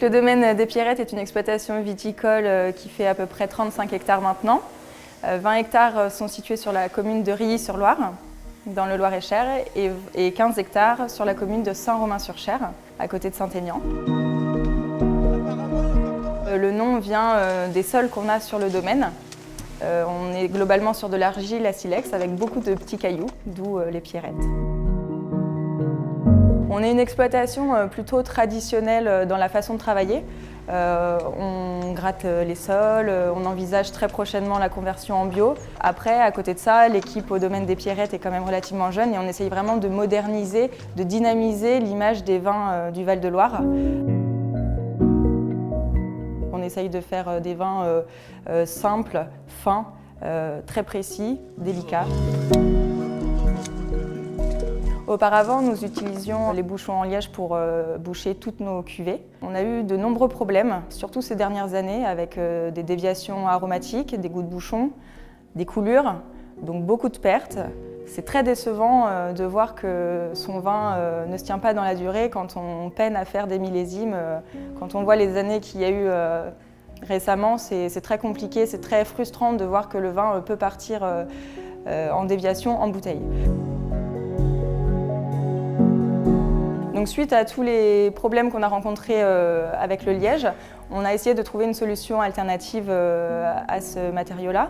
le domaine des Pierrettes est une exploitation viticole qui fait à peu près 35 hectares maintenant. 20 hectares sont situés sur la commune de Rilly-sur-Loire, dans le Loir-et-Cher, et 15 hectares sur la commune de Saint-Romain-sur-Cher, à côté de Saint-Aignan. Le nom vient des sols qu'on a sur le domaine. On est globalement sur de l'argile à silex avec beaucoup de petits cailloux, d'où les Pierrettes. On est une exploitation plutôt traditionnelle dans la façon de travailler. On gratte les sols, on envisage très prochainement la conversion en bio. Après, à côté de ça, l'équipe au domaine des Pierrettes est quand même relativement jeune et on essaye vraiment de moderniser, de dynamiser l'image des vins du Val-de-Loire. On essaye de faire des vins simples, fins, très précis, délicats. Auparavant, nous utilisions les bouchons en liège pour boucher toutes nos cuvées. On a eu de nombreux problèmes, surtout ces dernières années, avec des déviations aromatiques, des goûts de bouchon, des coulures, donc beaucoup de pertes. C'est très décevant de voir que son vin ne se tient pas dans la durée quand on peine à faire des millésimes. Quand on voit les années qu'il y a eu récemment, c'est très compliqué, c'est très frustrant de voir que le vin peut partir en déviation en bouteille. Donc, suite à tous les problèmes qu'on a rencontrés avec le liège, on a essayé de trouver une solution alternative à ce matériau-là.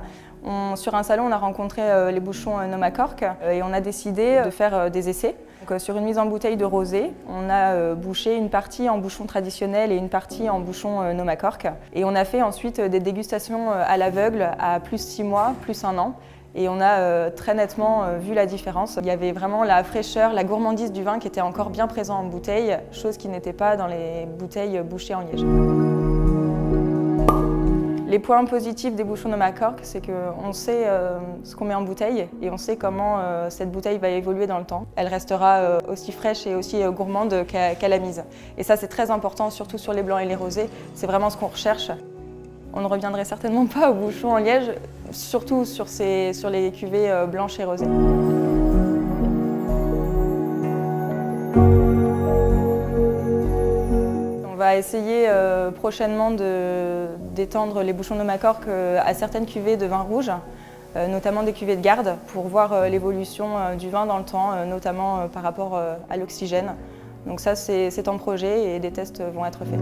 Sur un salon, on a rencontré les bouchons Nomacork et on a décidé de faire des essais. Donc, sur une mise en bouteille de rosé, on a bouché une partie en bouchon traditionnel et une partie en bouchon Nomacork. Et on a fait ensuite des dégustations à l'aveugle à plus 6 mois, plus 1 an. Et on a très nettement vu la différence. Il y avait vraiment la fraîcheur, la gourmandise du vin qui était encore bien présent en bouteille, chose qui n'était pas dans les bouteilles bouchées en liège. Les points positifs des bouchons Nomacork, c'est qu'on sait ce qu'on met en bouteille et on sait comment cette bouteille va évoluer dans le temps. Elle restera aussi fraîche et aussi gourmande qu'à la mise. Et ça, c'est très important, surtout sur les blancs et les rosés. C'est vraiment ce qu'on recherche. On ne reviendrait certainement pas aux bouchons en liège, surtout sur les cuvées blanches et rosées. On va essayer prochainement d'étendre les bouchons Nomacork à certaines cuvées de vin rouge, notamment des cuvées de garde, pour voir l'évolution du vin dans le temps, notamment par rapport à l'oxygène. Donc ça, c'est en projet et des tests vont être faits.